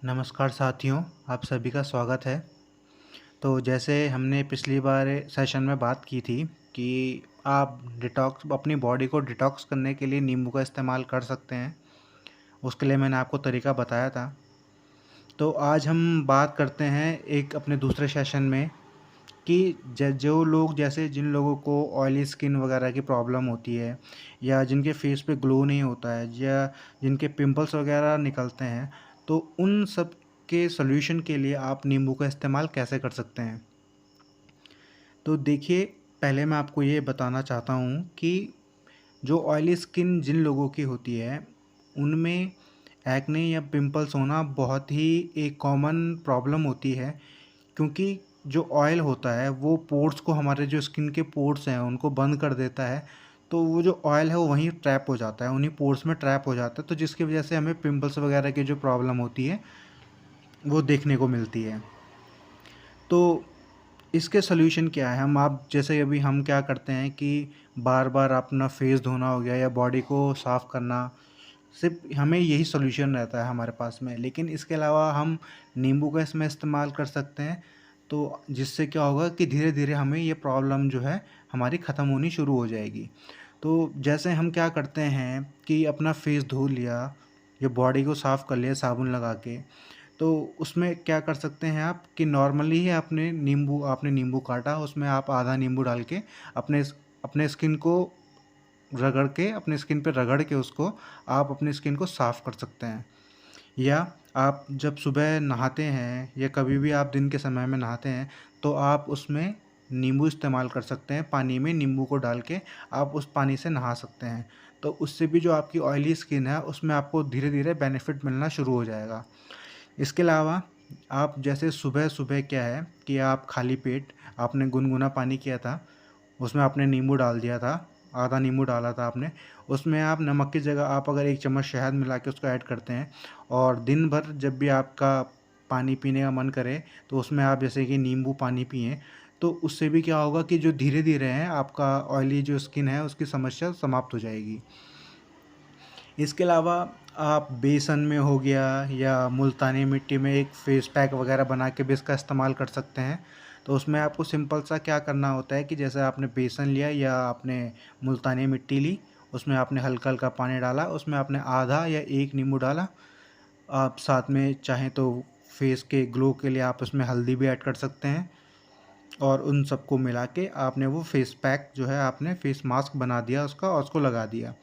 नमस्कार साथियों, आप सभी का स्वागत है। तो जैसे हमने पिछली बार सेशन में बात की थी कि आप डिटॉक्स अपनी बॉडी को डिटॉक्स करने के लिए नींबू का इस्तेमाल कर सकते हैं। उसके लिए मैंने आपको तरीका बताया था। तो आज हम बात करते हैं एक अपने दूसरे सेशन में कि जो लोग जैसे जिन लोगों को ऑयली स्किन वगैरह की प्रॉब्लम होती है या जिनके फेस पे ग्लो नहीं होता है या जिनके पिंपल्स वगैरह निकलते हैं, तो उन सब के सॉल्यूशन के लिए आप नींबू का इस्तेमाल कैसे कर सकते हैं। तो देखिए, पहले मैं आपको ये बताना चाहता हूँ कि जो ऑयली स्किन जिन लोगों की होती है उनमें एक्ने या पिंपल्स होना बहुत ही एक कॉमन प्रॉब्लम होती है, क्योंकि जो ऑयल होता है वो पोर्स को, हमारे जो स्किन के पोर्स हैं उनको बंद कर देता है। तो वो जो ऑयल है वो वहीं ट्रैप हो जाता है, उन्हीं पोर्स में ट्रैप हो जाता है, तो जिसकी वजह से हमें पिंपल्स वगैरह की जो प्रॉब्लम होती है वो देखने को मिलती है। तो इसके सॉल्यूशन क्या है, हम आप जैसे अभी हम क्या करते हैं कि बार बार अपना फेस धोना हो गया या बॉडी को साफ़ करना, सिर्फ हमें यही सॉल्यूशन रहता है हमारे पास में। लेकिन इसके अलावा हम नींबू का इसमें इस्तेमाल कर सकते हैं, तो जिससे क्या होगा कि धीरे धीरे हमें ये प्रॉब्लम जो है हमारी ख़त्म होनी शुरू हो जाएगी। तो जैसे हम क्या करते हैं कि अपना फेस धो लिया या बॉडी को साफ़ कर लिया साबुन लगा के, तो उसमें क्या कर सकते हैं आप कि नॉर्मली ही आपने नींबू काटा, उसमें आप आधा नींबू डाल के अपने अपने स्किन को रगड़ के, अपने स्किन पे रगड़ के उसको आप अपनी स्किन को साफ़ कर सकते हैं। या आप जब सुबह नहाते हैं या कभी भी आप दिन के समय में नहाते हैं, तो आप उसमें नींबू इस्तेमाल कर सकते हैं। पानी में नींबू को डाल के आप उस पानी से नहा सकते हैं। तो उससे भी जो आपकी ऑयली स्किन है उसमें आपको धीरे धीरे बेनिफिट मिलना शुरू हो जाएगा। इसके अलावा आप जैसे सुबह-सुबह क्या है कि आप खाली पेट आपने गुनगुना पानी किया था, उसमें आपने नींबू डाल दिया था, आधा नींबू डाला था आपने, उसमें आप नमक की जगह आप अगर 1 चम्मच शहद मिला के उसको ऐड करते हैं और दिन भर जब भी आपका पानी पीने का मन करे, तो उसमें आप जैसे कि नींबू पानी पिएँ, तो उससे भी क्या होगा कि जो धीरे-धीरे है आपका ऑयली जो स्किन है उसकी समस्या समाप्त हो जाएगी। इसके अलावा आप बेसन में हो गया या मुल्तानी मिट्टी में एक फेस पैक वगैरह बना के भी इसका इस्तेमाल कर सकते हैं। तो उसमें आपको सिंपल सा क्या करना होता है कि जैसे आपने बेसन लिया या आपने मुल्तानी मिट्टी ली, उसमें आपने हल्का-हल्का पानी डाला, उसमें आपने आधा या 1 नींबू डाला। आप साथ में चाहें तो फेस के ग्लो के लिए आप उसमें हल्दी भी ऐड कर सकते हैं और उन सबको मिला के आपने वो फेस पैक जो है आपने फेस मास्क बना दिया उसका और उसको लगा दिया।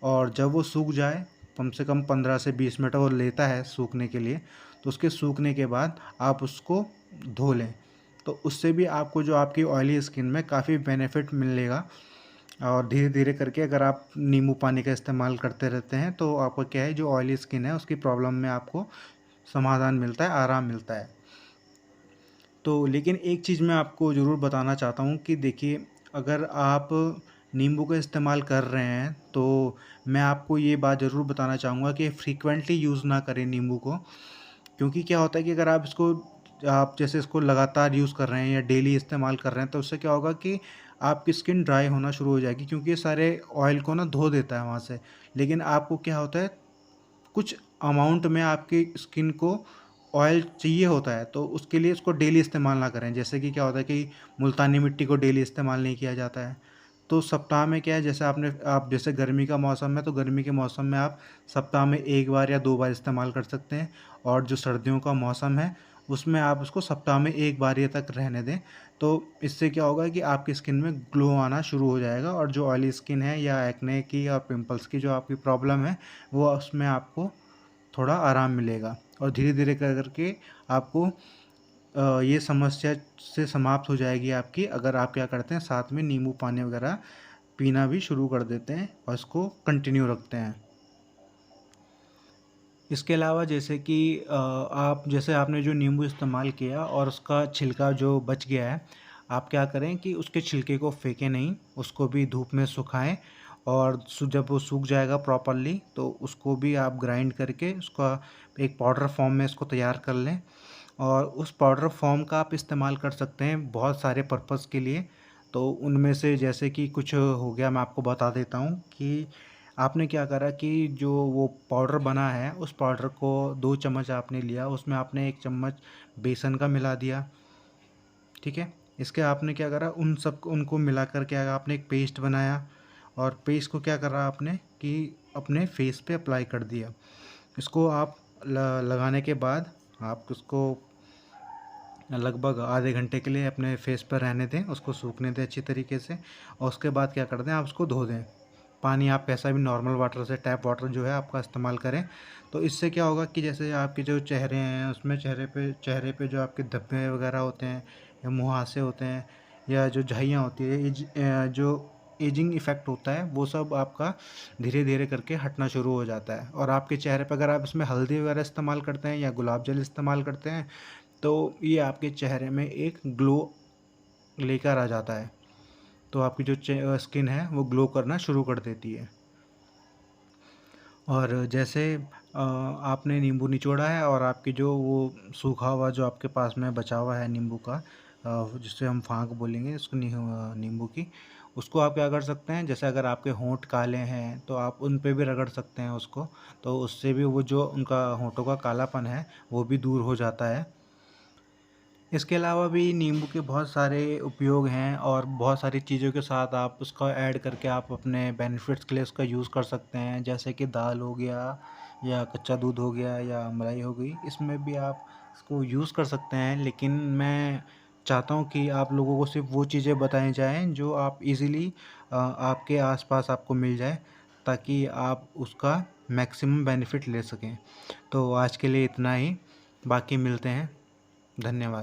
और जब वो सूख जाए, कम से कम 15 से 20 मिनट वो लेता है सूखने के लिए, तो उसके सूखने के बाद आप उसको धो लें। तो उससे भी आपको जो आपकी ऑयली स्किन में काफ़ी बेनिफिट मिलेगा। और धीरे-धीरे करके अगर आप नींबू पानी का इस्तेमाल करते रहते हैं, तो आपको क्या है जो ऑयली स्किन है उसकी प्रॉब्लम में आपको समाधान मिलता है, आराम मिलता है। तो लेकिन एक चीज़ मैं आपको ज़रूर बताना चाहता हूँ कि देखिए, अगर आप नींबू का इस्तेमाल कर रहे हैं, तो मैं आपको ये बात ज़रूर बताना चाहूँगा कि फ्रीक्वेंटली यूज़ ना करें नींबू को। क्योंकि क्या होता है कि अगर आप जैसे इसको लगातार यूज़ कर रहे हैं या डेली इस्तेमाल कर रहे हैं, तो उससे क्या होगा कि आपकी स्किन ड्राई होना शुरू हो जाएगी, क्योंकि ये सारे ऑयल को ना धो देता है वहाँ से। लेकिन आपको क्या होता है, कुछ अमाउंट में आपकी स्किन को ऑयल चाहिए होता है, तो उसके लिए इसको डेली इस्तेमाल ना करें। जैसे कि क्या होता है कि मुल्तानी मिट्टी को डेली इस्तेमाल नहीं किया जाता है। तो सप्ताह में क्या है, जैसे आप जैसे गर्मी का मौसम है, तो गर्मी के मौसम में आप सप्ताह में 1 बार या 2 बार इस्तेमाल कर सकते हैं। और जो सर्दियों का मौसम है, उसमें आप उसको सप्ताह में 1 बार या तक रहने दें। तो इससे क्या होगा कि आपकी स्किन में ग्लो आना शुरू हो जाएगा और जो ऑयली स्किन है या एक्ने की और पिंपल्स की जो आपकी प्रॉब्लम है, वो उसमें आपको थोड़ा आराम मिलेगा और धीरे-धीरे कर करके आपको ये समस्या से समाप्त हो जाएगी आपकी, अगर आप क्या करते हैं साथ में नींबू पानी वगैरह पीना भी शुरू कर देते हैं और इसको कंटिन्यू रखते हैं। इसके अलावा जैसे कि आप जैसे आपने जो नींबू इस्तेमाल किया और उसका छिलका जो बच गया है, आप क्या करें कि उसके छिलके को फेंकें नहीं, उसको भी धूप में सुखाएँ और जब वो सूख जाएगा प्रॉपरली, तो उसको भी आप ग्राइंड करके उसका एक पाउडर फॉर्म में इसको तैयार कर लें। और उस पाउडर फॉर्म का आप इस्तेमाल कर सकते हैं बहुत सारे पर्पज़ के लिए। तो उनमें से जैसे कि कुछ हो गया, मैं आपको बता देता हूँ कि आपने क्या करा कि जो वो पाउडर बना है उस पाउडर को 2 चम्मच आपने लिया, उसमें आपने 1 चम्मच बेसन का मिला दिया, ठीक है। इसके आपने क्या करा, उन सब उनको मिला कर के आपने एक पेस्ट बनाया, और पेस्ट को क्या करा आपने कि अपने फेस पे अप्लाई कर दिया। इसको आप लगाने के बाद आप उसको लगभग आधे घंटे के लिए अपने फेस पर रहने दें, उसको सूखने दें अच्छी तरीके से, और उसके बाद क्या कर दें, आप उसको धो दें। पानी आप कैसा भी नॉर्मल वाटर से, टैप वाटर जो है आपका इस्तेमाल करें। तो इससे क्या होगा कि जैसे आपके जो चेहरे हैं उसमें चेहरे पे जो आपके धब्बे वगैरह होते हैं या मुहासे होते हैं या जो झाइयाँ होती है, जो एजिंग इफ़ेक्ट होता है, वो सब आपका धीरे धीरे करके हटना शुरू हो जाता है। और आपके चेहरे पर अगर आप इसमें हल्दी वगैरह इस्तेमाल करते हैं या गुलाब जल इस्तेमाल करते हैं तो ये आपके चेहरे में एक ग्लो लेकर आ जाता है। तो आपकी जो स्किन है वो ग्लो करना शुरू कर देती है। और जैसे आपने नींबू निचोड़ा है और आपकी जो वो सूखा हुआ जो आपके पास में बचा हुआ है नींबू का, जिसे हम फाँक बोलेंगे उसको, नींबू की, उसको आप क्या कर सकते हैं, जैसे अगर आपके होंठ काले हैं तो आप उन पे भी रगड़ सकते हैं उसको, तो उससे भी वो जो उनका होंठों का कालापन है वो भी दूर हो जाता है। इसके अलावा भी नींबू के बहुत सारे उपयोग हैं और बहुत सारी चीज़ों के साथ आप उसका ऐड करके आप अपने बेनिफिट्स के लिए उसका यूज़ कर सकते हैं, जैसे कि दाल हो गया या कच्चा दूध हो गया या मलाई हो गई, इसमें भी आप इसको यूज़ कर सकते हैं। लेकिन मैं चाहता हूँ कि आप लोगों को सिर्फ वो चीज़ें बताई जाएँ जो आप इजीली आपके आसपास आपको मिल जाए, ताकि आप उसका मैक्सिमम बेनिफिट ले सकें। तो आज के लिए इतना ही, बाकी मिलते हैं। धन्यवाद।